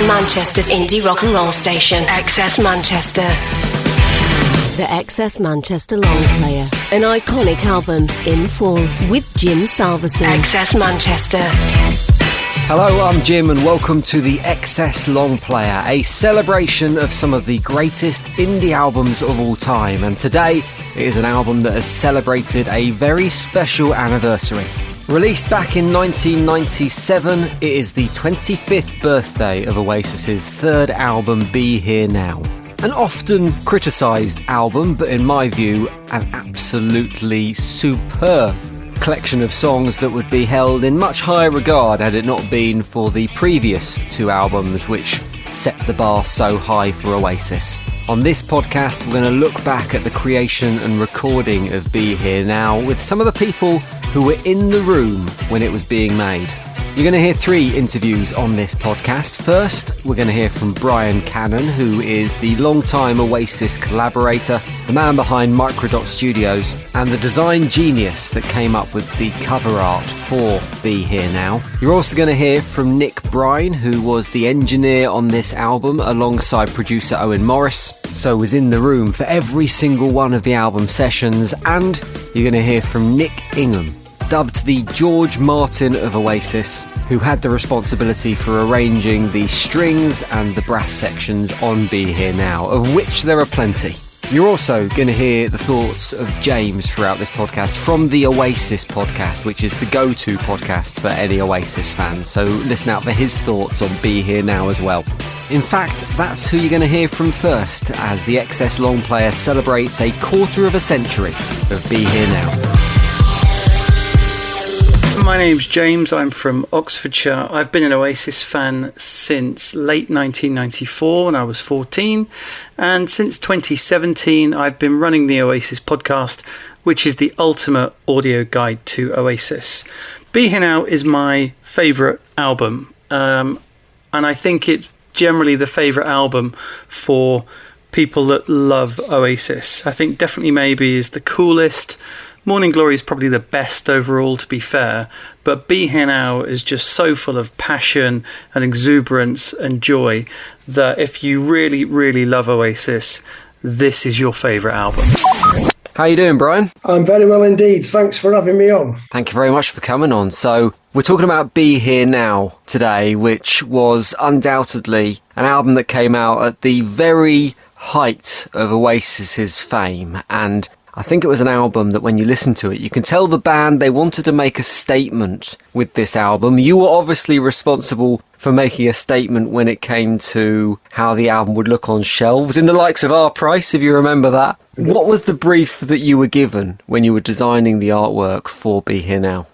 Manchester's indie rock and roll station, XS Manchester. The XS Manchester Long Player, an iconic album in full with Jim Salveson. XS Manchester. Hello, I'm Jim and welcome to the XS Long Player, a celebration of some of the greatest indie albums of all time. And today it is an album that has celebrated a very special anniversary. Released back in 1997, it is the 25th birthday of Oasis's third album, Be Here Now. An often criticised album, but in my view, an absolutely superb collection of songs that would be held in much higher regard had it not been for the previous two albums which set the bar so high for Oasis. On this podcast, we're going to look back at the creation and recording of Be Here Now with some of the people who were in the room when it was being made. You're going to hear three interviews on this podcast. First, we're going to hear from Brine, who is the long-time Oasis collaborator, the man behind Microdot Studios, and the design genius that came up with the cover art for Be Here Now. You're also going to hear from Nick Brine, who was the engineer on this album alongside producer Owen Morris, so was in the room for every single one of the album sessions. And you're going to hear from Nick Ingham, dubbed the George Martin of Oasis, who had the responsibility for arranging the strings and the brass sections on Be Here Now, of which there are plenty. You're also going to hear the thoughts of James throughout this podcast from the Oasis Podcast, which is the go-to podcast for any Oasis fan, so listen out for his thoughts on Be Here Now as well. In fact, that's who you're going to hear from first, as the XS Long Player celebrates a quarter of a century of Be Here Now. My name's James, I'm from Oxfordshire. I've been an Oasis fan since late 1994 when I was 14, and since 2017 I've been running the Oasis podcast, which is the ultimate audio guide to Oasis. Be Here Now is my favourite album, and I think it's generally the favourite album for people that love Oasis. I think Definitely Maybe is the coolest. Morning Glory is probably the best overall, to be fair, but Be Here Now is just so full of passion and exuberance and joy that if you really, really love Oasis, this is your favourite album. How you doing, Brian? I'm very well indeed. Thanks for having me on. Thank you very much for coming on. So we're talking about Be Here Now today, which was undoubtedly an album that came out at the very height of Oasis's fame, and I think it was an album that when you listen to it, you can tell the band they wanted to make a statement with this album. You were obviously responsible for making a statement when it came to how the album would look on shelves in the likes of Our Price, if you remember that. What was the brief that you were given when you were designing the artwork for Be Here Now?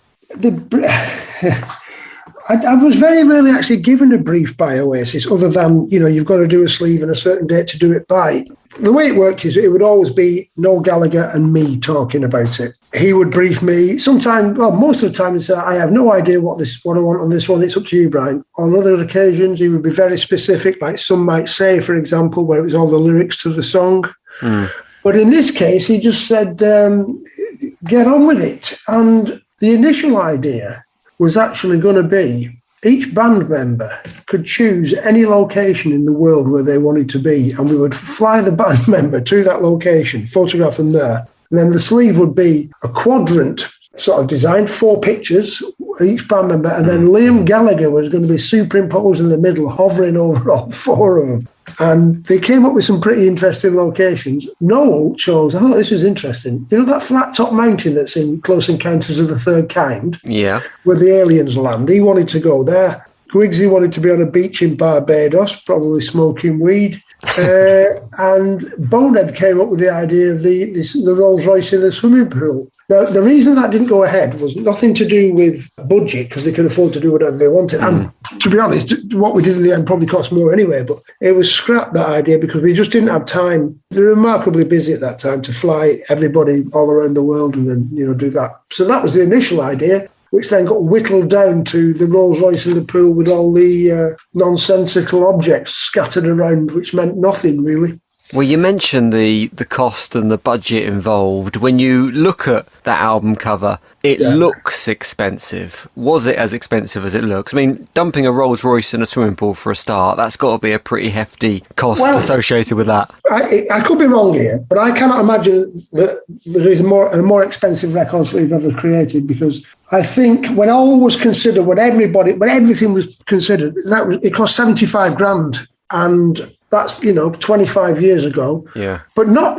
I was very rarely actually given a brief by Oasis, other than, you've got to do a sleeve and a certain date to do it by. The way it worked is it would always be Noel Gallagher and me talking about it. He would brief me. Sometimes, most of the time, he'd say, I have no idea what I want on this one. It's up to you, Brian. On other occasions, he would be very specific, like Some Might Say, for example, where it was all the lyrics to the song. But in this case, he just said, get on with it. And the initial idea was actually going to be each band member could choose any location in the world where they wanted to be, and we would fly the band member to that location, photograph them there, and then the sleeve would be a quadrant sort of design, 4 pictures, each band member, and then Liam Gallagher was going to be superimposed in the middle, hovering over all 4 of them. And they came up with some pretty interesting locations. Noel chose, I thought this was interesting, that flat top mountain that's in Close Encounters of the Third Kind? Yeah. Where the aliens land. He wanted to go there. Gwigsy wanted to be on a beach in Barbados, probably smoking weed. And Bonehead came up with the idea of the Rolls Royce in the swimming pool. Now, the reason that didn't go ahead was nothing to do with budget, because they could afford to do whatever they wanted. And to be honest, what we did in the end probably cost more anyway, but it was scrapped, that idea, because we just didn't have time. They were remarkably busy at that time to fly everybody all around the world and then, do that. So that was the initial idea, which then got whittled down to the Rolls Royce in the pool with all the nonsensical objects scattered around, which meant nothing really. Well, you mentioned the cost and the budget involved. When you look at that album cover, it looks expensive. Was it as expensive as it looks? I mean, dumping a Rolls Royce in a swimming pool for a start, that's got to be a pretty hefty cost associated with that. I could be wrong here, but I cannot imagine that there is a more expensive record sleeve ever created, because I think when all was considered, when everything was considered, it cost 75 grand, and that's 25 years ago. Yeah. But not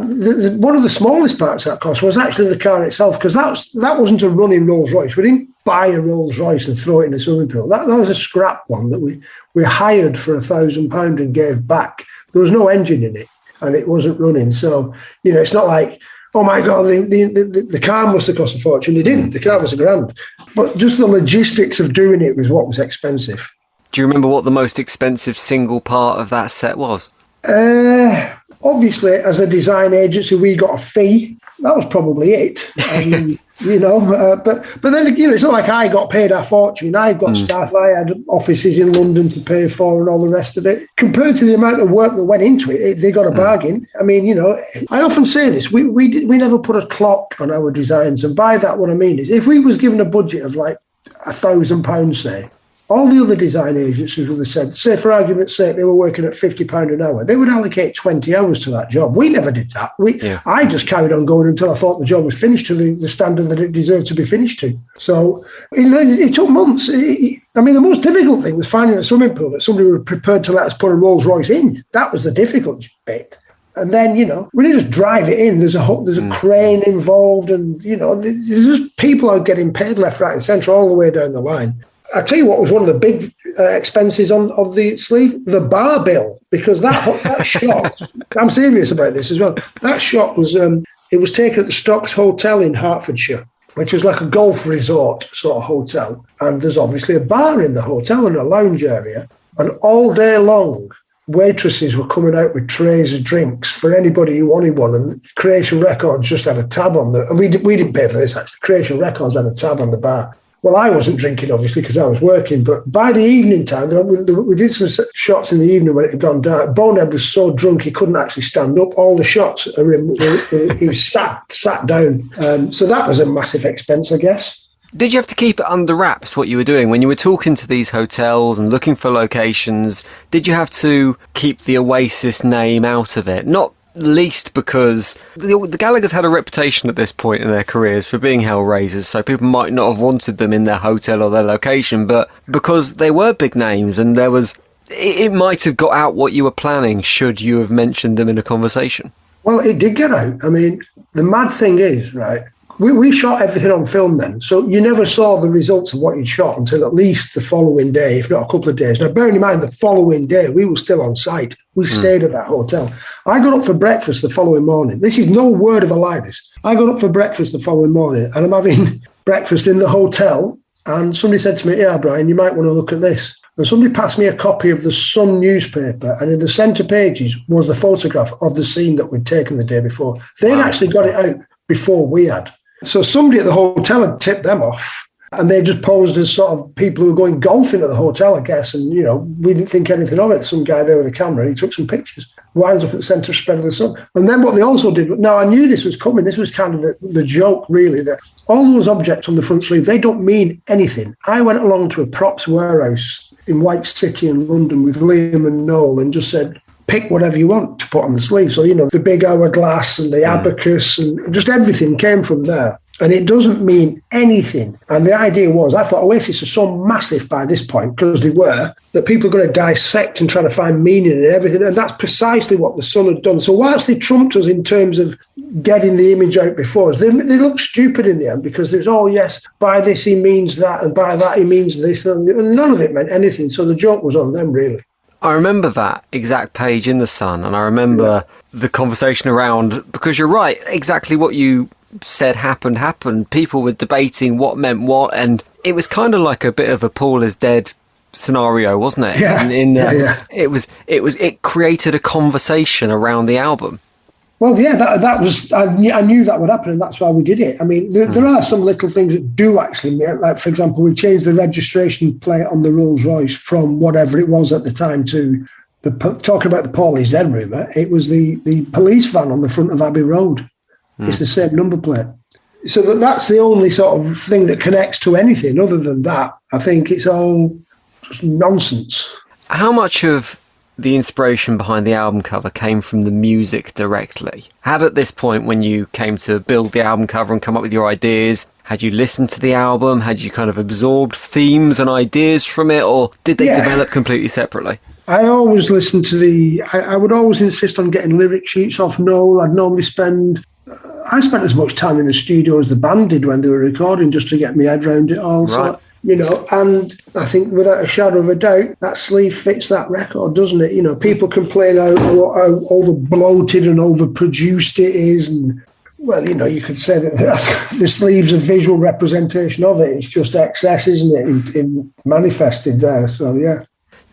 one of the smallest parts of that cost was actually the car itself, because that wasn't a running Rolls Royce. We didn't buy a Rolls Royce and throw it in a swimming pool. That was a scrap one that we hired for £1,000 and gave back. There was no engine in it, and it wasn't running. So it's not like, oh my God, the car must have cost a fortune. It didn't. The car was £1,000. But just the logistics of doing it was what was expensive. Do you remember what the most expensive single part of that set was? Obviously, as a design agency, we got a fee. That was probably it. But then it's not like I got paid a fortune. I got staff. I had offices in London to pay for and all the rest of it. Compared to the amount of work that went into it, they got a bargain. I mean, I often say this. We never put a clock on our designs, and by that what I mean is, if we was given a budget of like £1,000, say, all the other design agencies would have said, say for argument's sake, they were working at £50 an hour. They would allocate 20 hours to that job. We never did that. I just carried on going until I thought the job was finished to the standard that it deserved to be finished to. So it took months. The most difficult thing was finding a swimming pool that somebody was prepared to let us put a Rolls Royce in. That was the difficult bit. And then, we didn't just drive it in. There's a crane involved, and, there's just people are getting paid left, right and centre all the way down the line. I tell you what was one of the big expenses of the sleeve, the bar bill, because that shot, I'm serious about this as well. That shot was, it was taken at the Stocks Hotel in Hertfordshire, which was like a golf resort sort of hotel. And there's obviously a bar in the hotel and a lounge area. And all day long, waitresses were coming out with trays of drinks for anybody who wanted one. And Creation Records just had a tab on and we didn't pay for this, actually. Creation Records had a tab on the bar. Well, I wasn't drinking, obviously, because I was working. But by the evening time, we did some shots in the evening when it had gone dark. Bonehead was so drunk he couldn't actually stand up. All the shots, he was sat down. So that was a massive expense, I guess. Did you have to keep it under wraps, what you were doing? When you were talking to these hotels and looking for locations, did you have to keep the Oasis name out of it? Not least because the Gallaghers had a reputation at this point in their careers for being hellraisers, so people might not have wanted them in their hotel or their location, but because they were big names and it might have got out what you were planning should you have mentioned them in a conversation. Well, it did get out. I mean, the mad thing is, right, we shot everything on film then, so you never saw the results of what you'd shot until at least the following day, if not a couple of days. Now, bearing in mind, the following day, we were still on site. We stayed at that hotel. I got up for breakfast the following morning. This is no word of a lie, this. I got up for breakfast the following morning, and I'm having breakfast in the hotel, and somebody said to me, yeah, Brine, you might want to look at this. And somebody passed me a copy of the Sun newspaper, and in the centre pages was the photograph of the scene that we'd taken the day before. They'd actually got it out before we had. So somebody at the hotel had tipped them off, and they just posed as sort of people who were going golfing at the hotel, I guess. And, we didn't think anything of it. Some guy there with a camera, he took some pictures, winds up at the centre spread of the sun. And then what they also did, now I knew this was coming. This was kind of the joke, really, that all those objects on the front sleeve, they don't mean anything. I went along to a props warehouse in White City in London with Liam and Noel and just said, pick whatever you want to put on the sleeve. So, the big hourglass and the abacus and just everything came from there. And it doesn't mean anything. And the idea was, I thought Oasis are so massive by this point, because they were, that people are going to dissect and try to find meaning in everything. And that's precisely what the Sun had done. So whilst they trumped us in terms of getting the image out before us, they looked stupid in the end, because there's, oh yes, by this he means that, and by that he means this. And none of it meant anything. So the joke was on them, really. I remember that exact page in the Sun, and I remember the conversation around, because you're right, exactly what you said happened. People were debating what meant what, and it was kind of like a bit of a Paul is dead scenario, wasn't it? Yeah. It created a conversation around the album. Well, yeah, that was, I knew that would happen, and that's why we did it. I mean, there are some little things that do actually, like, for example, we changed the registration plate on the Rolls Royce from whatever it was at the time to talking about the Paulie's Dead rumour, it was the police van on the front of Abbey Road. It's the same number plate. So that's the only sort of thing that connects to anything. Other than that, I think it's all just nonsense. How much of the inspiration behind the album cover came from the music directly? Had at this point, when you came to build the album cover and come up with your ideas, had you listened to the album? Had you kind of absorbed themes and ideas from it, or did they develop completely separately? I always listened to I would always insist on getting lyric sheets off Noel. I'd normally I spent as much time in the studio as the band did when they were recording, just to get my head around it all. Right. So, and I think without a shadow of a doubt, that sleeve fits that record, doesn't it? People complain how over-bloated and overproduced it is. And, well, you could say that the sleeve's a visual representation of it. It's just excess, isn't it, in manifested there. So, yeah.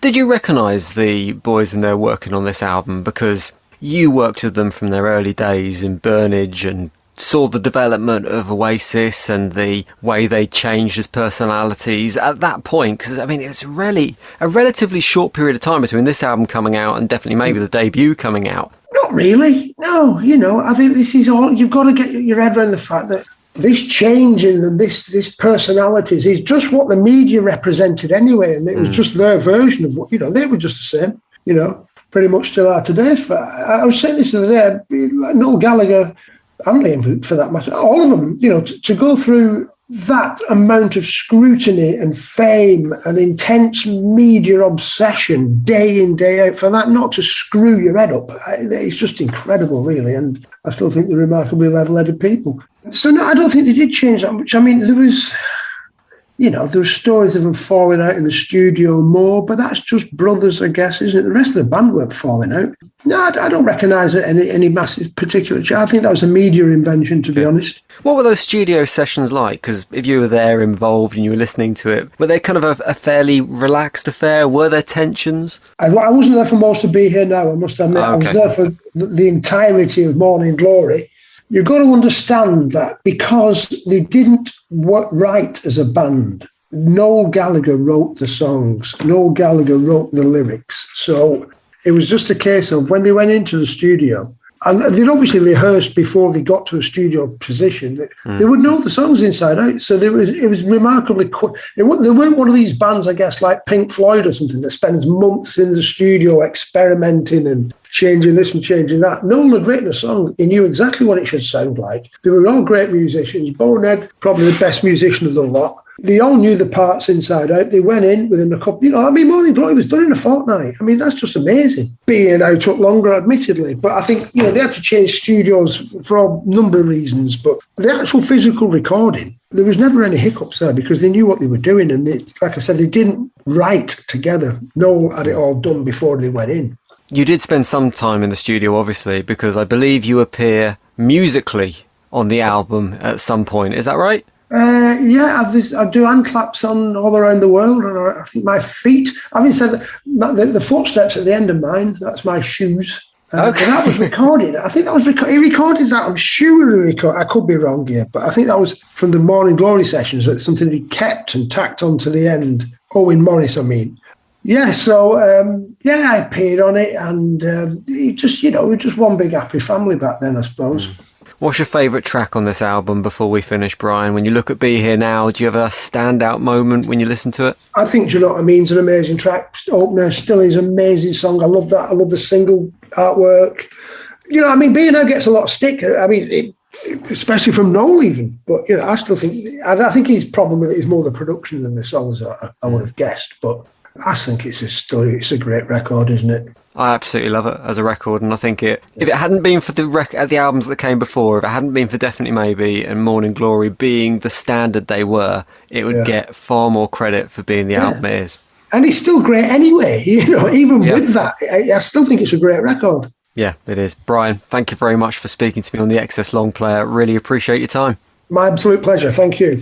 Did you recognise the boys when they were working on this album? Because you worked with them from their early days in Burnage and saw the development of Oasis and the way they changed as personalities at that point. Because, it's really a relatively short period of time between this album coming out and definitely maybe the debut coming out. Not really. No, I think this is all, you've got to get your head around the fact that this changing and this personalities is just what the media represented anyway. And it was just their version of what, they were just the same, pretty much still are today. I was saying this the other day, Noel Gallagher and Liam, for that matter, all of them, to go through that amount of scrutiny and fame and intense media obsession day in, day out, for that not to screw your head up, it's just incredible, really. And I still think they're remarkably level-headed people. So, no, I don't think they did change that much. There was... there were stories of them falling out in the studio more, but that's just brothers, I guess, isn't it? The rest of the band weren't falling out. No, I don't recognise any massive particular change. I think that was a media invention, to be honest. What were those studio sessions like? Because if you were there involved and you were listening to it, were they kind of a fairly relaxed affair? Were there tensions? I wasn't there for most of Be Here Now, I must admit. I was there for the entirety of Morning Glory. You've got to understand that because they didn't write as a band, Noel Gallagher wrote the songs. Noel Gallagher wrote the lyrics. So it was just a case of when they went into the studio, and they'd obviously rehearsed before they got to a studio position, they would know the songs inside out. So it was remarkably quick. They weren't one of these bands, I guess, like Pink Floyd or something that spends months in the studio experimenting and changing this and changing that. Noel had written a song. He knew exactly what it should sound like. They were all great musicians. Bonehead, probably the best musician of the lot. They all knew the parts inside out. They went in within a couple, Morning Glory was done in a fortnight. That's just amazing. Being out took longer, admittedly. But I think, they had to change studios for a number of reasons. But the actual physical recording, there was never any hiccups there because they knew what they were doing. And like I said, they didn't write together. Noel had it all done before they went in. You did spend some time in the studio, obviously, because I believe you appear musically on the album at some point. Is that right? I do hand claps on all around the world, and I think my feet. Having said that, the footsteps at the end of mine, that's my shoes. Okay. That was recorded. I think that was he recorded that. I'm sure he recorded. I could be wrong here, but I think that was from the Morning Glory sessions. That's something he kept and tacked on to the end. Owen Morris, I mean. Yeah, so, I appeared on it, and it just, we're just one big happy family back then, I suppose. What's your favourite track on this album before we finish, Brine? When you look at Be Here Now, do you have a standout moment when you listen to it? I think Do You Know What I Mean? It's an amazing track. Opener still is an amazing song. I love that. I love the single artwork. Be Here Now gets a lot of stick. Especially from Noel even. But, I still think, I think his problem with it is more the production than the songs, I would have guessed. But I think it's a great record, isn't it? I absolutely love it as a record, and I think if it hadn't been for the albums that came before, if it hadn't been for Definitely Maybe and Morning Glory being the standard they were, it would get far more credit for being the album it is. And it's still great anyway, even with that, I still think it's a great record. Yeah, it is. Brine, thank you very much for speaking to me on the XS Long Player. Really appreciate your time. My absolute pleasure, thank you.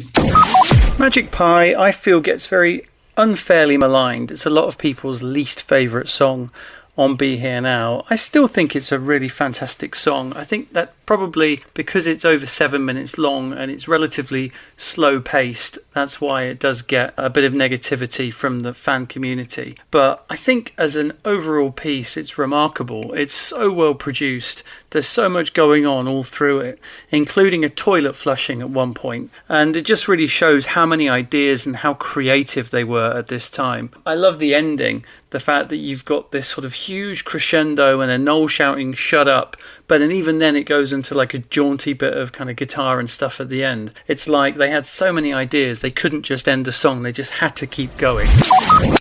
Magic Pie, I feel, gets very unfairly maligned. It's a lot of people's least favourite song on Be Here Now, I still think it's a really fantastic song. I think that probably because it's over 7 minutes long and it's relatively slow paced, that's why it does get a bit of negativity from the fan community. But I think as an overall piece, it's remarkable. It's so well produced. There's so much going on all through it, including a toilet flushing at one point. And it just really shows how many ideas and how creative they were at this time. I love the ending. The fact that you've got this sort of huge crescendo and then Noel shouting, "Shut up." But then even then it goes into like a jaunty bit of kind of guitar and stuff at the end. It's like they had so many ideas, they couldn't just end a song. They just had to keep going.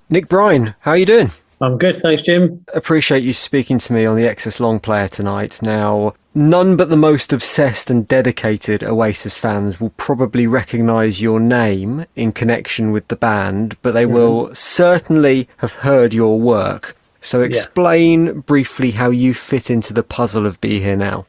Nick Brine, how are you doing? I'm good, thanks, Jim. Appreciate you speaking to me on the Excess Long Player tonight. Now, none but the most obsessed and dedicated Oasis fans will probably recognise your name in connection with the band, but they will certainly have heard your work. So explain briefly how you fit into the puzzle of Be Here Now.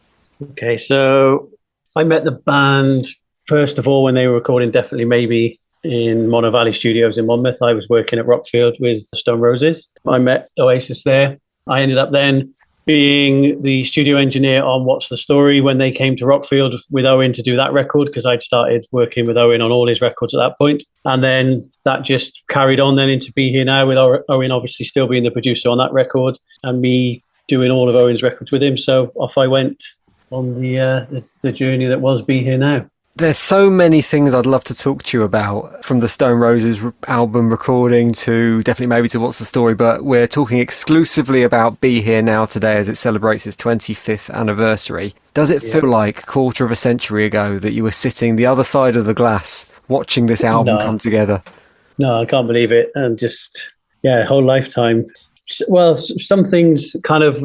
Okay, so I met the band, first of all, when they were recording Definitely Maybe in Mono Valley Studios in Monmouth. I was working at Rockfield with Stone Roses. I met Oasis there. I ended up then being the studio engineer on What's the Story when they came to Rockfield with Owen to do that record, because I'd started working with Owen on all his records at that point. And then that just carried on then into Be Here Now, with Owen obviously still being the producer on that record and me doing all of Owen's records with him. So off I went on the journey that was Be Here Now. There's so many things I'd love to talk to you about, from the Stone Roses album recording to Definitely Maybe to What's the Story, but we're talking exclusively about Be Here Now today as it celebrates its 25th anniversary. Does it feel like a quarter of a century ago that you were sitting the other side of the glass watching this album come together? No, I can't believe it. And just, a whole lifetime. Well, some things kind of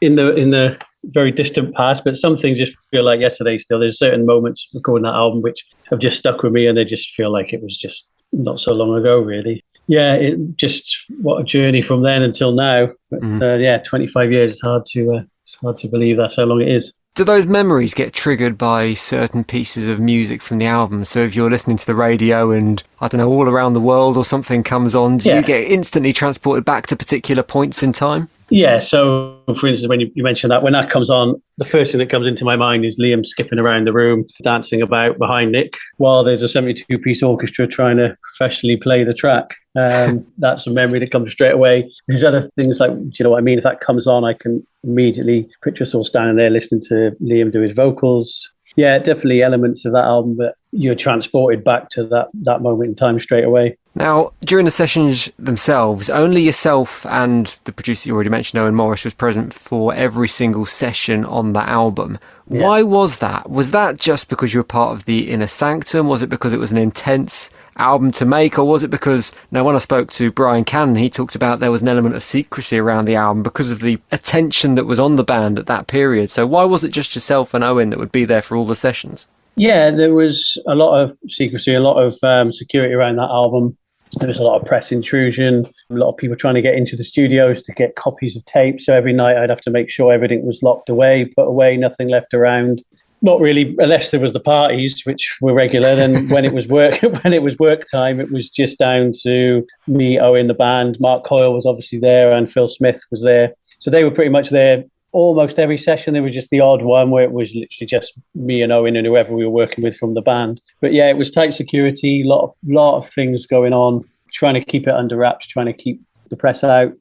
in the very distant past, but some things just feel like yesterday still. There's certain moments recording that album which have just stuck with me, and they just feel like it was just not so long ago, really. Yeah, it just, what a journey from then until now. But 25 years, it's hard to believe that's how long it is. Do those memories get triggered by certain pieces of music from the album? So if you're listening to the radio and, I don't know, All Around the World or something comes on, do you get instantly transported back to particular points in time? Yeah, so for instance, when you mentioned that, when that comes on, the first thing that comes into my mind is Liam skipping around the room, dancing about behind Nick, while there's a 72-piece orchestra trying to professionally play the track. That's a memory that comes straight away. There's other things like, do you know what I mean? If that comes on, I can immediately picture us all standing there listening to Liam do his vocals. Yeah, definitely elements of that album that you're transported back to that moment in time straight away. Now, during the sessions themselves, only yourself and the producer you already mentioned, Owen Morris, was present for every single session on that album. Yeah. Why was that? Was that just because you were part of the inner sanctum? Was it because it was an intense album to make? Or was it because, now when I spoke to Brian Cannon, he talked about there was an element of secrecy around the album because of the attention that was on the band at that period. So why was it just yourself and Owen that would be there for all the sessions? Yeah, there was a lot of secrecy, a lot of security around that album. There was a lot of press intrusion, a lot of people trying to get into the studios to get copies of tape. So every night I'd have to make sure everything was locked away, put away, nothing left around. Not really, unless there was the parties, which were regular. Then when it was work time, it was just down to me, Owen, the band. Mark Coyle was obviously there, and Phil Smith was there. So they were pretty much there almost every session. There was just the odd one where it was literally just me and Owen and whoever we were working with from the band. But yeah, it was tight security, lot of things going on, trying to keep it under wraps, trying to keep the press out.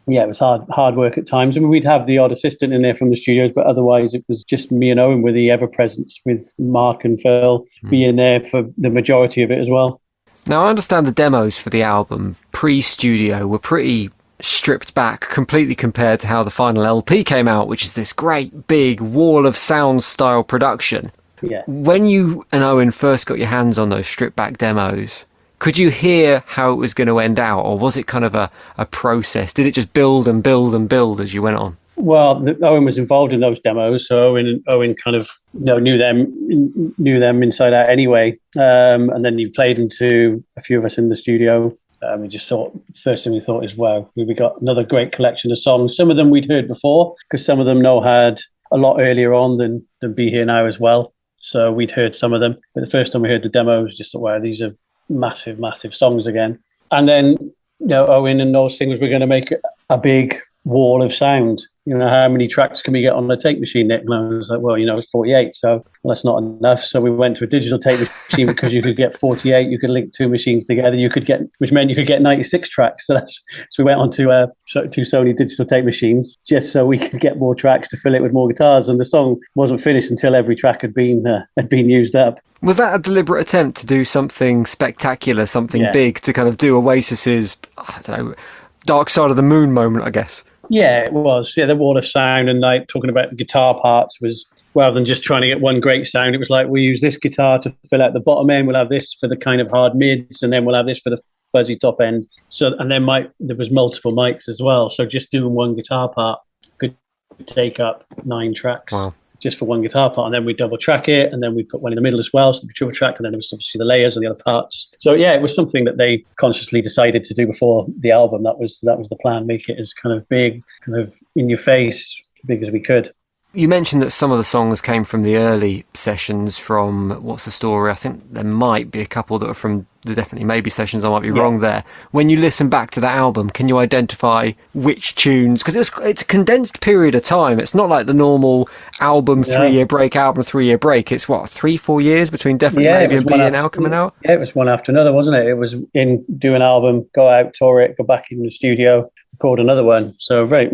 Yeah, it was hard work at times. I mean, we'd have the odd assistant in there from the studios, but otherwise it was just me and Owen with the ever-presence, with Mark and Phil being there for the majority of it as well. Now, I understand the demos for the album pre-studio were pretty stripped back completely compared to how the final LP came out, which is this great big wall of sound style production. Yeah. When you and Owen first got your hands on those stripped back demos, could you hear how it was going to end out, or was it kind of a process? Did it just build and build and build as you went on? Well, Owen was involved in those demos, so Owen kind of knew them inside out anyway. And then he played them to a few of us in the studio. We just thought, first thing we thought is, wow, we got another great collection of songs. Some of them we'd heard before, because some of them had a lot earlier on than Be Here Now as well. So we'd heard some of them. But the first time we heard the demos, just thought, wow, these are massive, massive songs again. And then, Owen and those things were going to make a big wall of sound. You know, how many tracks can we get on the tape machine, Nick? And I was like, well, it's 48, so that's not enough. So we went to a digital tape machine because you could get 48. You could link two machines together. Which meant you could get 96 tracks. So we went on to two Sony digital tape machines just so we could get more tracks to fill it with more guitars. And the song wasn't finished until every track had been used up. Was that a deliberate attempt to do something spectacular, something big, to kind of do Oasis's, I don't know, Dark Side of the Moon moment, I guess? Yeah, it was. Yeah, the wall of sound, and like talking about the guitar parts was, rather than just trying to get one great sound, it was like, we'll use this guitar to fill out the bottom end, we'll have this for the kind of hard mids, and then we'll have this for the fuzzy top end. So, and then there was multiple mics as well. So just doing one guitar part could take up 9 tracks. Wow. Just for one guitar part, and then we double track it, and then we put one in the middle as well, so the triple track, and then there was obviously the layers and the other parts. So yeah, it was something that they consciously decided to do before the album. That was the plan, make it as kind of big, kind of in your face, big as we could. You mentioned that some of the songs came from the early sessions from What's the Story? I think there might be a couple that are from the Definitely Maybe sessions. I might be wrong there. When you listen back to that album, can you identify which tunes? Because it's a condensed period of time. It's not like the normal album 3-year break, album 3-year break. It's 3-4 years between Definitely Maybe and Be Here Now coming out? Yeah, it was one after another, wasn't it? It was do an album, go out, tour it, go back in the studio, record another one. So very,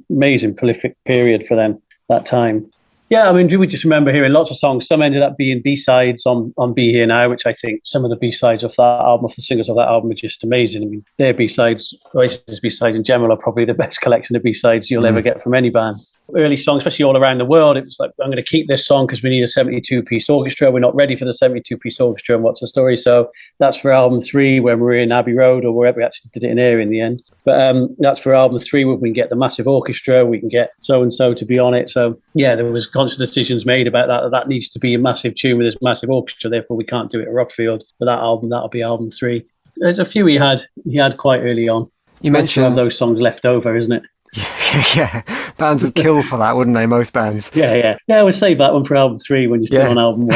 amazing, prolific period for them that time. Yeah, I mean, we just remember hearing lots of songs. Some ended up being B-sides on Be Here Now, which I think some of the B-sides of that album, of the singers of that album, are just amazing. I mean, their B-sides, Oasis B-sides in general, are probably the best collection of B-sides you'll ever get from any band. Early songs, especially all around the world, it was like, I'm going to keep this song because we need a 72-piece orchestra. We're not ready for the 72-piece orchestra, and What's the Story? So that's for album 3 when we're in Abbey Road, or wherever. We actually did it in Ayr in the end. But that's for album 3 when we can get the massive orchestra, we can get so-and-so to be on it. So yeah, there was conscious decisions made about that needs to be a massive tune with this massive orchestra, therefore we can't do it at Rockfield. For that album, that'll be album 3. There's a few he had quite early on. You mentioned those songs left over, isn't it? Yeah, bands would kill for that, wouldn't they? Most bands. Yeah. I would save that one for album 3 when you're still on album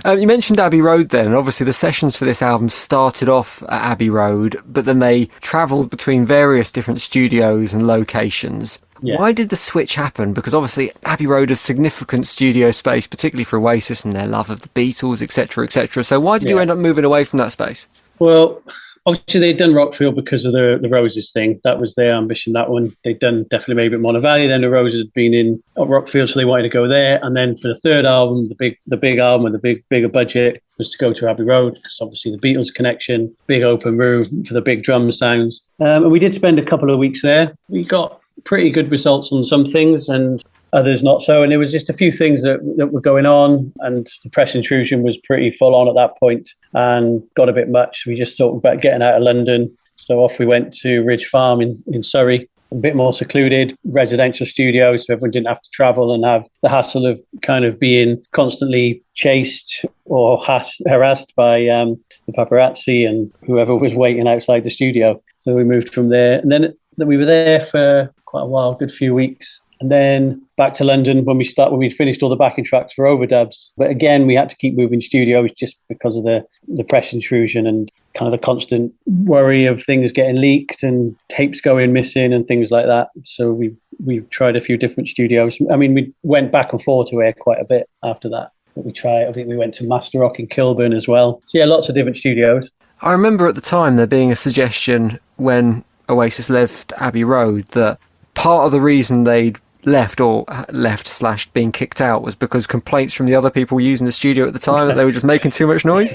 1. You mentioned Abbey Road then, and obviously the sessions for this album started off at Abbey Road, but then they travelled between various different studios and locations. Yeah. Why did the switch happen? Because obviously Abbey Road is significant studio space, particularly for Oasis and their love of the Beatles, etc., etc. So why did you end up moving away from that space? Well, obviously, they'd done Rockfield because of the Roses thing. That was their ambition, that one. They'd done Definitely Maybe at Monte Valley. Then the Roses had been in Rockfield, so they wanted to go there. And then for the third album, the big album with the bigger budget, was to go to Abbey Road, because obviously the Beatles connection, big open room for the big drum sounds. And we did spend a couple of weeks there. We got pretty good results on some things and others not so. And there was just a few things that were going on, and the press intrusion was pretty full on at that point and got a bit much. We just thought about getting out of London. So off we went to Ridge Farm in Surrey, a bit more secluded, residential studio, so everyone didn't have to travel and have the hassle of kind of being constantly chased or harassed by the paparazzi and whoever was waiting outside the studio. So we moved from there. And then we were there for quite a while, good few weeks. And then back to London when we'd finished all the backing tracks for overdubs. But again, we had to keep moving studios just because of the press intrusion and kind of the constant worry of things getting leaked and tapes going missing and things like that. So we tried a few different studios. I mean, we went back and forth to Ayr quite a bit after that. But I think we went to Master Rock in Kilburn as well. So yeah, lots of different studios. I remember at the time there being a suggestion when Oasis left Abbey Road that part of the reason they'd left / being kicked out was because complaints from the other people using the studio at the time that they were just making too much noise.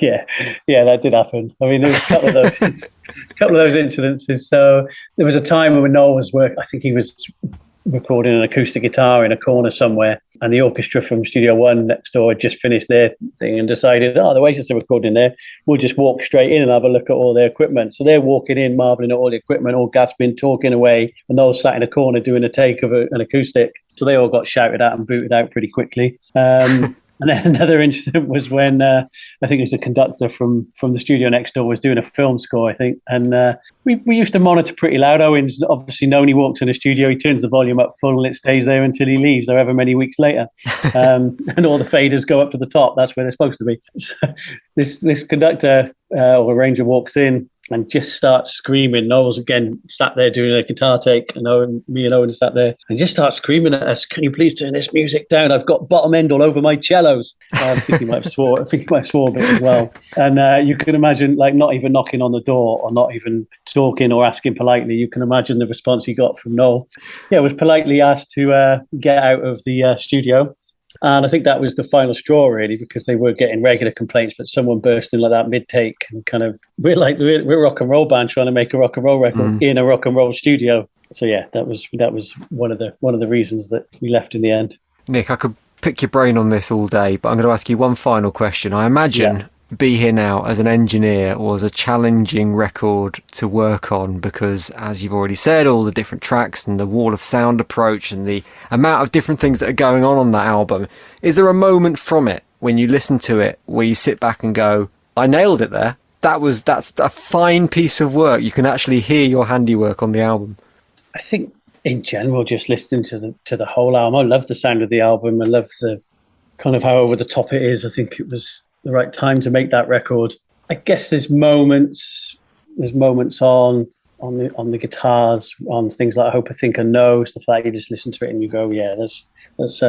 Yeah, that did happen. I mean, there was a couple of those incidences. So there was a time when Noel was working. I think he was recording an acoustic guitar in a corner somewhere, and the orchestra from Studio One next door had just finished their thing and decided, the Oasis are recording there, we'll just walk straight in and have a look at all their equipment. So they're walking in, marvelling at all the equipment, all gasping, talking away, and Noel sat in a corner doing a take of an acoustic. So they all got shouted at and booted out pretty quickly. And then another incident was when I think it was a conductor from the studio next door was doing a film score, I think. And we used to monitor pretty loud. Owen's obviously known he walks in the studio, he turns the volume up full and it stays there until he leaves, however many weeks later. And all the faders go up to the top. That's where they're supposed to be. So this conductor or arranger walks in and just start screaming. Noel's again sat there doing a guitar take, and me and Owen sat there and just start screaming at us, "Can you please turn this music down? I've got bottom end all over my cellos." I think he might have swore a bit as well. And you can imagine, like, not even knocking on the door or not even talking or asking politely. You can imagine the response he got from Noel. Yeah, was politely asked to get out of the studio. And I think that was the final straw, really, because they were getting regular complaints, but someone burst in like that mid-take and kind of, we're a rock and roll band trying to make a rock and roll record in a rock and roll studio. So yeah, that was one of the reasons that we left in the end. Nick, I could pick your brain on this all day, but I'm going to ask you one final question. I imagine Be Here Now as an engineer was a challenging record to work on because, as you've already said, all the different tracks and the wall of sound approach and the amount of different things that are going on that album. Is there a moment from it when you listen to it where you sit back and go, I nailed it there? That's a fine piece of work. You can actually hear your handiwork on the album. I think in general, just listening to the whole album, I love the sound of the album. I love the kind of how over the top it is. I think it was the right time to make that record. I guess there's moments on the guitars, on things like I Hope, I Think, I Know, stuff like that. You just listen to it and you go, yeah, that's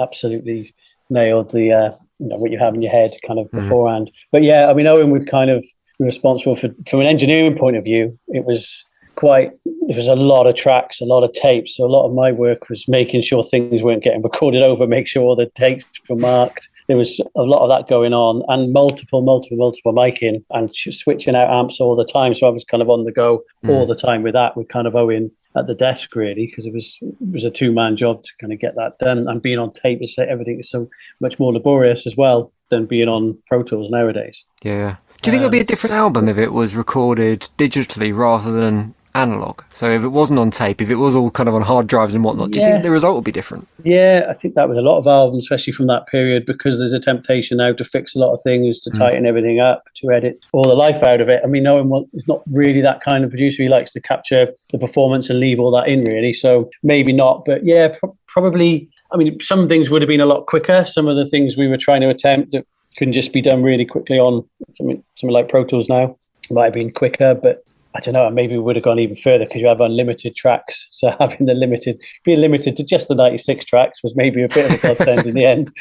absolutely nailed the what you have in your head kind of beforehand. But yeah, I mean, Owen would kind of be responsible for, from an engineering point of view, it was a lot of tracks, a lot of tapes. So a lot of my work was making sure things weren't getting recorded over, make sure the takes were marked. There was a lot of that going on, and multiple miking and switching out amps all the time. So I was kind of on the go all the time with that, with kind of Owen at the desk, really, because it was a two-man job to kind of get that done. And being on tape, everything is so much more laborious as well than being on Pro Tools nowadays. Yeah. Do you think it would be a different album if it was recorded digitally rather than analog? So if it wasn't on tape, if it was all kind of on hard drives and whatnot, do you think the result would be different? Yeah, I think that was a lot of albums, especially from that period, because there's a temptation now to fix a lot of things, to tighten everything up, to edit all the life out of it. I mean, Owen is not really that kind of producer. He likes to capture the performance and leave all that in, really. So maybe not, but yeah, probably. I mean, some things would have been a lot quicker. Some of the things we were trying to attempt that can just be done really quickly on something like Pro Tools now might have been quicker, but I don't know, maybe we would have gone even further because you have unlimited tracks. So being limited to just the 96 tracks was maybe a bit of a godsend in the end.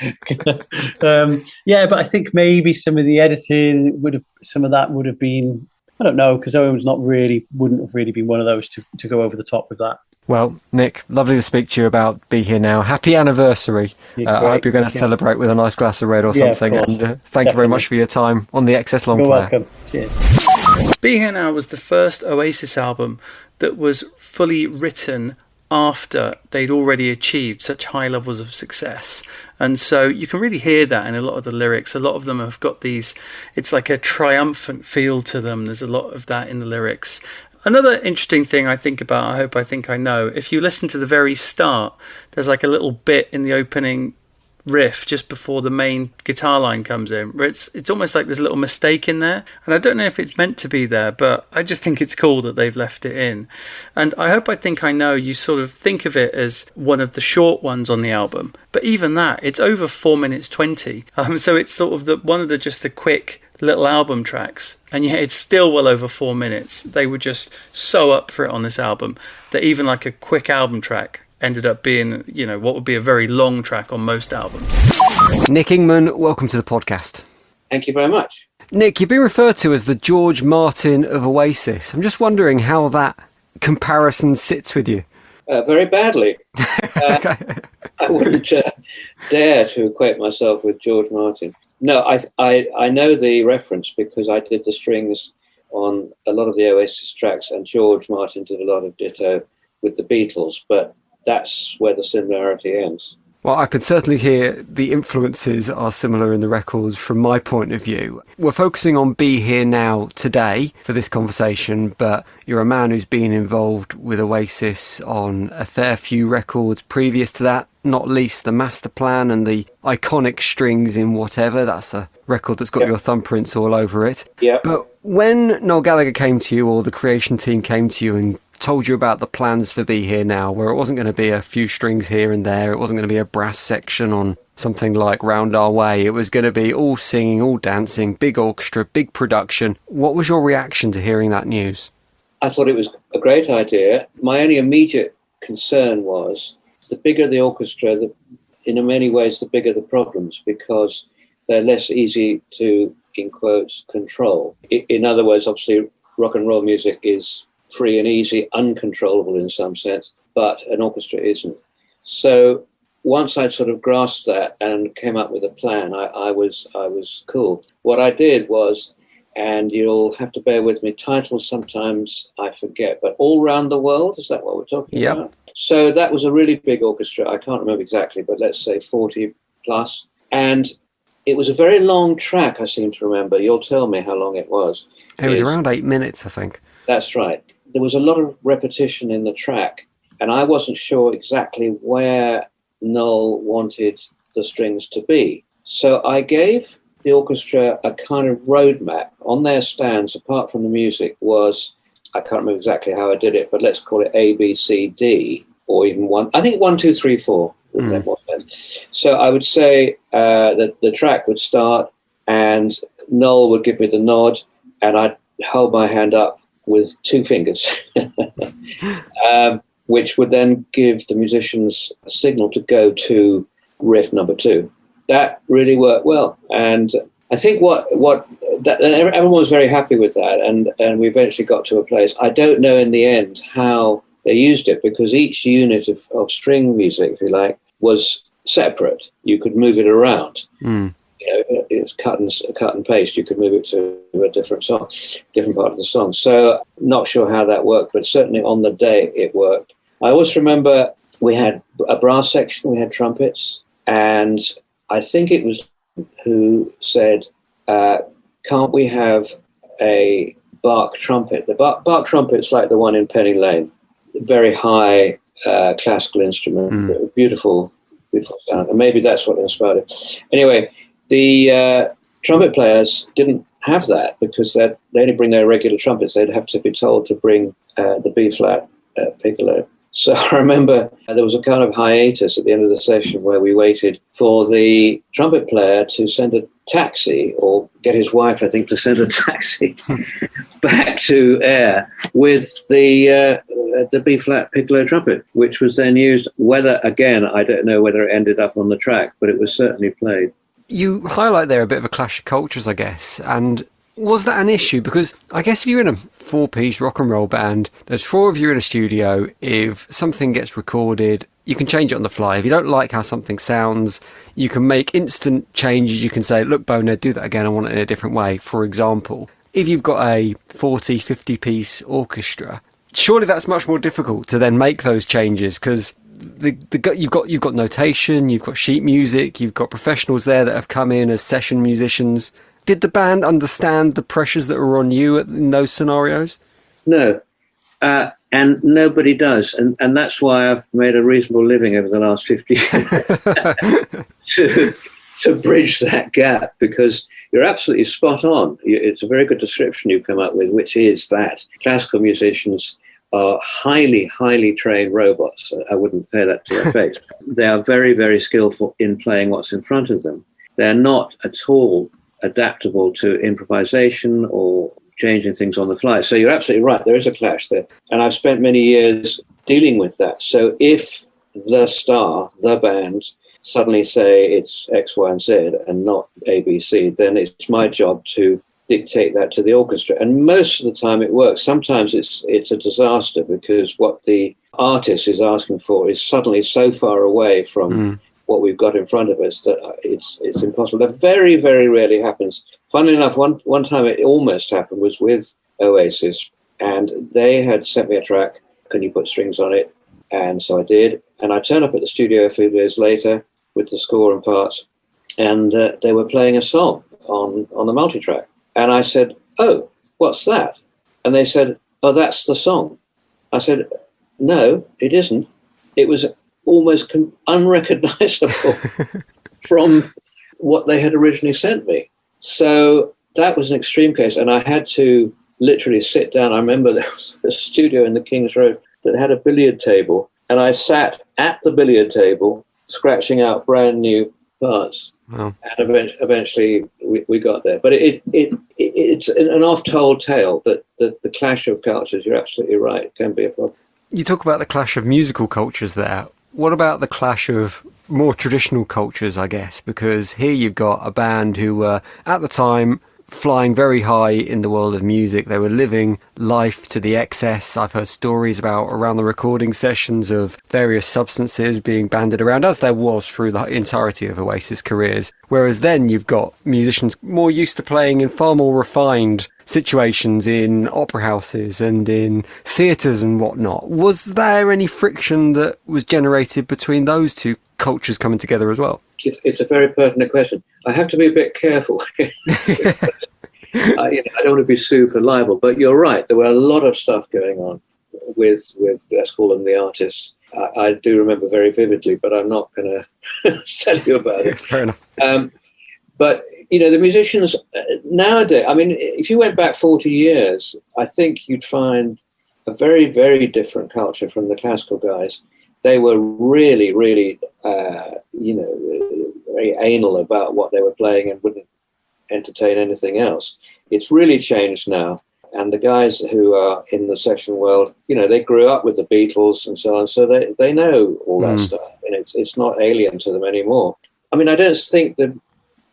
But I think maybe some of the editing would have been, I don't know, because Owen wouldn't have really been one of those to go over the top with that. Well, Nick, lovely to speak to you about Be Here Now. Happy anniversary. I hope you're going to celebrate with a nice glass of red or something. And thank you very much for your time on the XS Long Player. You're welcome. Cheers. Be Here Now was the first Oasis album that was fully written after they'd already achieved such high levels of success. And so you can really hear that in a lot of the lyrics. A lot of them have got it's like a triumphant feel to them. There's a lot of that in the lyrics. Another interesting thing I think about I Hope, I Think, I Know, if you listen to the very start, there's like a little bit in the opening riff just before the main guitar line comes in, where it's almost like there's a little mistake in there, and I don't know if it's meant to be there, but I just think it's cool that they've left it in. And I Hope, I Think, I Know, you sort of think of it as one of the short ones on the album, but even that, it's over 4 minutes 20, so it's sort of one of the quick little album tracks, and yet it's still well over 4 minutes. They were just so up for it on this album that even like a quick album track ended up being, what would be a very long track on most albums. Nick Ingham, welcome to the podcast. Thank you very much. Nick, you've been referred to as the George Martin of Oasis. I'm just wondering how that comparison sits with you. Very badly. I wouldn't dare to equate myself with George Martin. No, I know the reference because I did the strings on a lot of the Oasis tracks, and George Martin did a lot of ditto with the Beatles, but that's where the similarity ends. Well, I can certainly hear the influences are similar in the records from my point of view. We're focusing on Be Here Now today for this conversation, but you're a man who's been involved with Oasis on a fair few records previous to that, not least the Master Plan and the iconic Strings in Whatever. That's a record that's got your thumbprints all over it. Yeah. But when Noel Gallagher came to you, or the creation team came to you and told you about the plans for Be Here Now, where it wasn't going to be a few strings here and there, it wasn't going to be a brass section on something like Round Our Way, it was going to be all singing, all dancing, big orchestra, big production. What was your reaction to hearing that news? I thought it was a great idea. My only immediate concern was the bigger the orchestra, in many ways, the bigger the problems, because they're less easy to, in quotes, control. In other words, obviously, rock and roll music is free and easy, uncontrollable in some sense, but an orchestra isn't. So once I'd sort of grasped that and came up with a plan, I was cool. What I did was, and you'll have to bear with me, titles sometimes I forget, but All Round the World, is that what we're talking about? So that was a really big orchestra. I can't remember exactly, but let's say 40 plus. And it was a very long track, I seem to remember. You'll tell me how long it was. It was around 8 minutes, I think. That's right. There was a lot of repetition in the track, and I wasn't sure exactly where Noel wanted the strings to be. So I gave the orchestra a kind of roadmap. On their stands, apart from the music, was, I can't remember exactly how I did it, but let's call it A, B, C, D, or even 1, 2, 3, 4. So I would say that the track would start and Noel would give me the nod and I'd hold my hand up with 2 fingers, which would then give the musicians a signal to go to riff number 2. That really worked well. And I think everyone was very happy with that. And we eventually got to a place. I don't know in the end how they used it, because each unit of string music, if you like, was separate. You could move it around. It's cut and paste. You could move it to a different song, different part of the song. So not sure how that worked, but certainly on the day it worked. I always remember we had a brass section, we had trumpets, and I think it was who said, can't we have a bark trumpet? The bark trumpet's like the one in Penny Lane, very high classical instrument, beautiful sound, and maybe that's what inspired it. Anyway, the trumpet players didn't have that because they only bring their regular trumpets. They'd have to be told to bring the B-flat piccolo. So I remember there was a kind of hiatus at the end of the session where we waited for the trumpet player to send a taxi, or get his wife, I think, to send a taxi back to air with the B-flat piccolo trumpet, which was then used. Whether, again, I don't know whether it ended up on the track, but it was certainly played. You highlight there a bit of a clash of cultures, I guess, and was that an issue? Because I guess if you're in a 4-piece rock and roll band, there's 4 of you in a studio. If something gets recorded, you can change it on the fly. If you don't like how something sounds, you can make instant changes. You can say, look, Bonehead, do that again. I want it in a different way. For example, if you've got a 40, 50-piece orchestra, surely that's much more difficult to then make those changes, because you've got notation, you've got sheet music, you've got professionals there that have come in as session musicians. Did the band understand the pressures that were on you in those scenarios? No, and nobody does. And that's why I've made a reasonable living over the last 50 years to bridge that gap, because you're absolutely spot on. It's a very good description you've come up with, which is that classical musicians are highly, highly trained robots. I wouldn't say that to your face. They are very, very skillful in playing what's in front of them. They're not at all adaptable to improvisation or changing things on the fly. So you're absolutely right. There is a clash there. And I've spent many years dealing with that. So if the star, the band, suddenly say it's X, Y, and Z and not A, B, C, then it's my job to dictate that to the orchestra. And most of the time it works. Sometimes it's a disaster because what the artist is asking for is suddenly so far away from what we've got in front of us that it's impossible. That very, very rarely happens. Funnily enough, one time it almost happened was with Oasis, and they had sent me a track, can you put strings on it? And so I did. And I turned up at the studio a few days later with the score and parts, and they were playing a song on the multi-track. And I said, oh, what's that? And they said, oh, that's the song. I said, no, it isn't. It was almost unrecognizable from what they had originally sent me. So that was an extreme case. And I had to literally sit down. I remember there was a studio in the King's Road that had a billiard table, and I sat at the billiard table scratching out brand new parts. Wow. And eventually we got there. But it's an oft-told tale that the clash of cultures, you're absolutely right, can be a problem. You talk about the clash of musical cultures there. What about the clash of more traditional cultures, I guess? Because here you've got a band who were, at the time, flying very high in the world of music. They were living life to the excess. I've heard stories about around the recording sessions of various substances being banded around, as there was through the entirety of Oasis careers. Whereas then you've got musicians more used to playing in far more refined situations in opera houses and in theatres and whatnot. Was there any friction that was generated between those two cultures coming together as well? It's a very pertinent question. I have to be a bit careful. I don't want to be sued for libel, but you're right. There were a lot of stuff going on with let's call them the artists. I do remember very vividly, but I'm not going to tell you about it. Fair enough. But, the musicians nowadays, I mean, if you went back 40 years, I think you'd find a very, very different culture from the classical guys. They were really, really, very anal about what they were playing and wouldn't entertain anything else. It's really changed now. And the guys who are in the session world, they grew up with the Beatles and so on, so they know all that stuff, and it's not alien to them anymore. I mean, I don't think that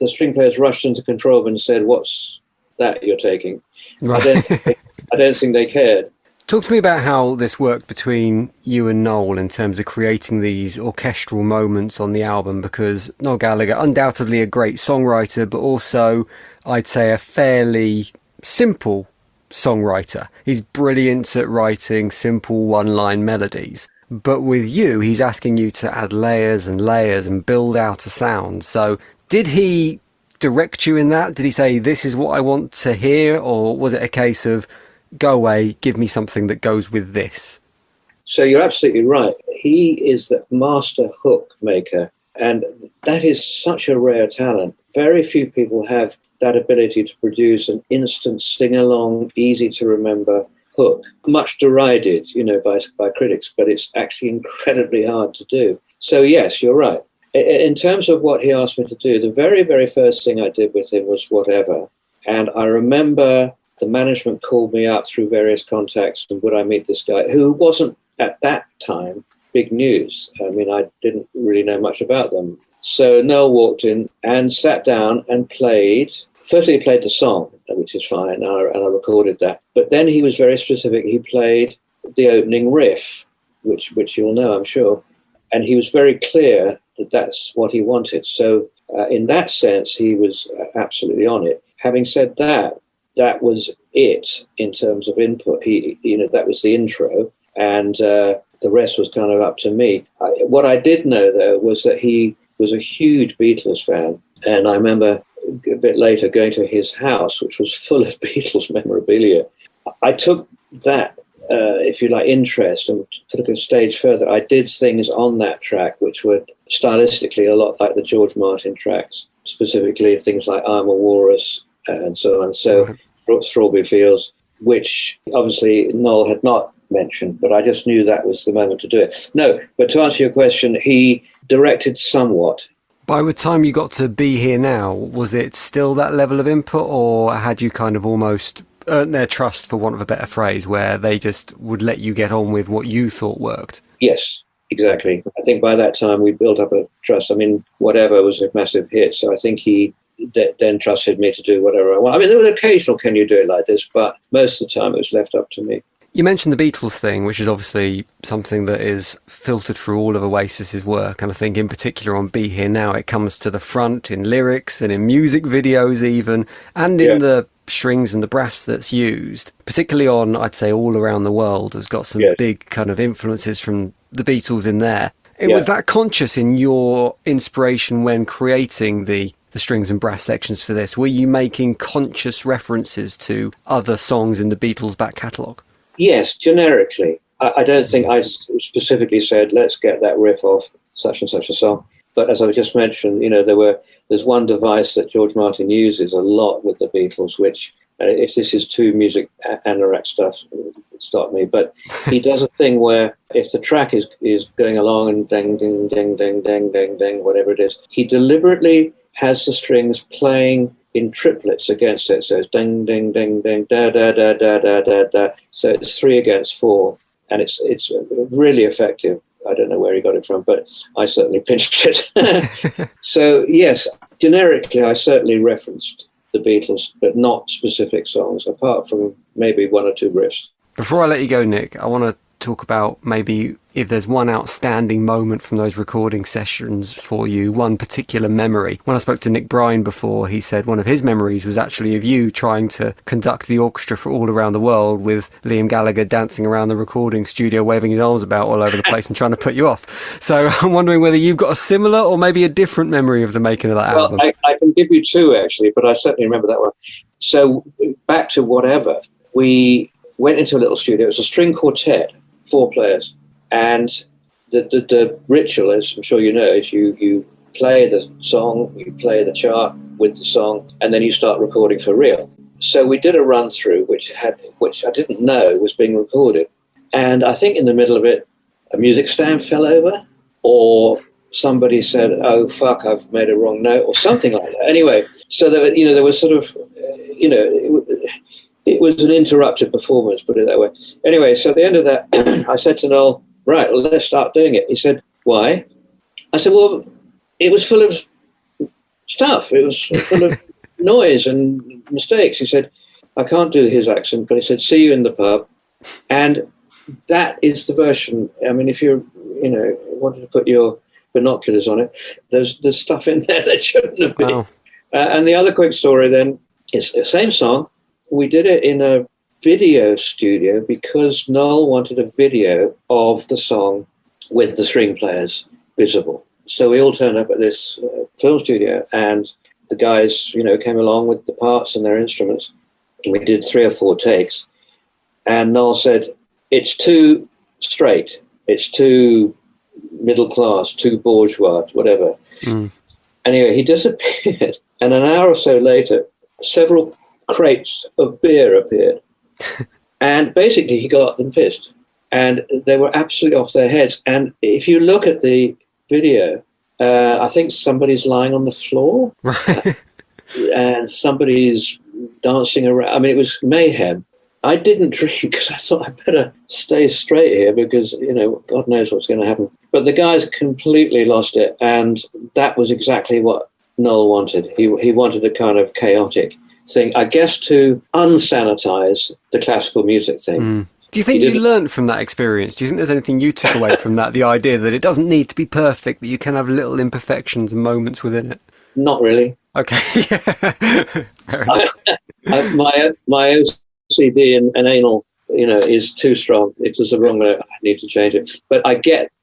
the string players rushed into control room and said, "What's that you're taking?" Right. I don't think they cared. Talk to me about how this worked between you and Noel in terms of creating these orchestral moments on the album, because Noel Gallagher, undoubtedly a great songwriter, but also, I'd say, a fairly simple songwriter. He's brilliant at writing simple one-line melodies. But with you, he's asking you to add layers and layers and build out a sound. So did he direct you in that? Did he say, this is what I want to hear? Or was it a case of, go away, give me something that goes with this? So you're absolutely right. He is the master hook maker, and that is such a rare talent. Very few people have that ability to produce an instant sing-along, easy-to-remember hook. Much derided, by critics, but it's actually incredibly hard to do. So yes, you're right. In terms of what he asked me to do, the very, very first thing I did with him was Whatever. And I remember the management called me up through various contacts, and would I meet this guy who wasn't at that time big news. I mean, I didn't really know much about them. So Noel walked in and sat down and played. Firstly, he played the song, which is fine, and I recorded that. But then he was very specific. He played the opening riff, which you'll know, I'm sure. And he was very clear that that's what he wanted. So in that sense, he was absolutely on it. Having said that, that was it in terms of input. That was the intro, and the rest was kind of up to me. What I did know, though, was that he was a huge Beatles fan, and I remember a bit later going to his house, which was full of Beatles memorabilia. I took that, if you like, interest and took a stage further. I did things on that track which were stylistically a lot like the George Martin tracks, specifically things like I'm a Walrus and so on. So Strawberry Fields, which obviously Noel had not mentioned, but I just knew that was the moment to do it. No, but to answer your question, he directed somewhat. By the time you got to Be Here Now, was it still that level of input, or had you kind of almost earned their trust, for want of a better phrase, where they just would let you get on with what you thought worked? Yes, exactly. I think by that time we built up a trust. I mean, Whatever was a massive hit, so I think he then trusted me to do whatever I want. I mean, there was occasional, can you do it like this? But most of the time it was left up to me. You mentioned the Beatles thing, which is obviously something that is filtered through all of Oasis's work. And I think in particular on Be Here Now, it comes to the front in lyrics and in music videos even, and in the strings and the brass that's used, particularly on, I'd say, All Around the World has got some big kind of influences from the Beatles in there. Was that conscious in your inspiration when creating the strings and brass sections for this? Were you making conscious references to other songs in the Beatles' back catalogue? Yes, generically. I don't think I specifically said, let's get that riff off such and such a song. But as I just mentioned, there's one device that George Martin uses a lot with the Beatles, which If this is too music anorak stuff, stop me. But he does a thing where if the track is going along and ding, ding, ding, ding, ding, ding, ding, whatever it is, he deliberately has the strings playing in triplets against it. So it's ding, ding, ding, ding, da, da, da, da, da, da, da. So it's 3 against 4. And it's really effective. I don't know where he got it from, but I certainly pinched it. So, yes, generically, I certainly referenced the Beatles, but not specific songs, apart from maybe 1 or 2 riffs. Before I let you go, Nick, I want to talk about maybe if there's one outstanding moment from those recording sessions for you, one particular memory. When I spoke to Nick Brine before, he said one of his memories was actually of you trying to conduct the orchestra for All Around the World with Liam Gallagher dancing around the recording studio, waving his arms about all over the place and trying to put you off. So I'm wondering whether you've got a similar or maybe a different memory of the making of that album. Well, I can give you 2, actually, but I certainly remember that one. So back to whatever, we went into a little studio. It was a string quartet, 4 players, and the ritual, as I'm sure you know, is you play the song, you play the chart with the song, and then you start recording for real. So we did a run through, which I didn't know was being recorded, and I think in the middle of it, a music stand fell over, or somebody said, "Oh fuck, I've made a wrong note," or something like that. Anyway, so there was sort of, it was an interrupted performance, put it that way. Anyway, so at the end of that, I said to Noel, "Right, well, let's start doing it." He said, "Why?" I said, "Well, it was full of stuff. It was full of noise and mistakes." He said, I can't do his accent, but he said, "See you in the pub." And that is the version. I mean, if you're, wanted to put your binoculars on it, there's stuff in there that shouldn't have been. Wow. And the other quick story then is the same song. We did it in a video studio because Noel wanted a video of the song with the string players visible. So we all turned up at this film studio, and the guys, came along with the parts and their instruments. We did 3 or 4 takes, and Noel said, "It's too straight. It's too middle class, too bourgeois, whatever." Anyway, he disappeared, and an hour or so later, several crates of beer appeared, and basically he got them pissed, and they were absolutely off their heads. And if you look at the video, I think somebody's lying on the floor, and somebody's dancing around. I mean, it was mayhem. I didn't drink because I thought I better stay straight here because, God knows what's going to happen. But the guys completely lost it, and that was exactly what Noel wanted. He wanted a kind of chaotic thing, I guess, to unsanitize the classical music thing. Do you think you learned from that experience? Do you think there's anything you took away from that? The idea that it doesn't need to be perfect, that you can have little imperfections and moments within it? Not really. Okay. Fair enough. My OCD and anal, is too strong. If there's a wrong note, I need to change it. But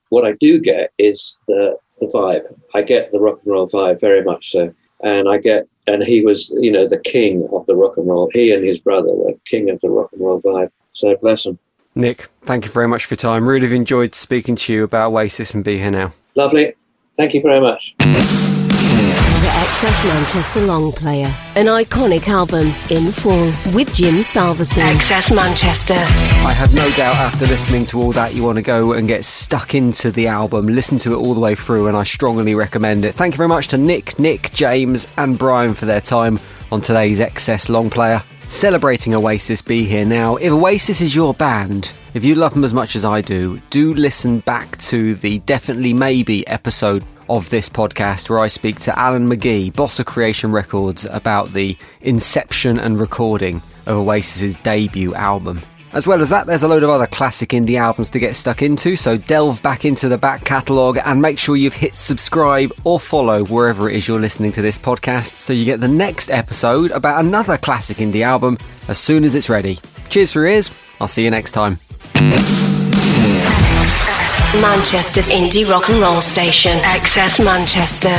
what I do get is the vibe. I get the rock and roll vibe very much so. And he was, the king of the rock and roll. He and his brother were king of the rock and roll vibe. So bless him. Nick, thank you very much for your time. Really have enjoyed speaking to you about Oasis and Be Here Now. Lovely. Thank you very much. The Excess Manchester Long Player, an iconic album in full with Jim Salveson. Excess Manchester. I have no doubt after listening to all that you want to go and get stuck into the album, listen to it all the way through, and I strongly recommend it. Thank you very much to Nick, James and Brine for their time on today's Excess Long Player. Celebrating Oasis Be Here Now. If Oasis is your band, if you love them as much as I do listen back to the Definitely Maybe episode of this podcast where I speak to Alan McGee, boss of Creation Records, about the inception and recording of Oasis's debut album. As well as that, there's a load of other classic indie albums to get stuck into, so delve back into the back catalogue and make sure you've hit subscribe or follow wherever it is you're listening to this podcast so you get the next episode about another classic indie album as soon as it's ready. Cheers for your ears, I'll see you next time. Manchester's indie rock and roll station, Excess Manchester.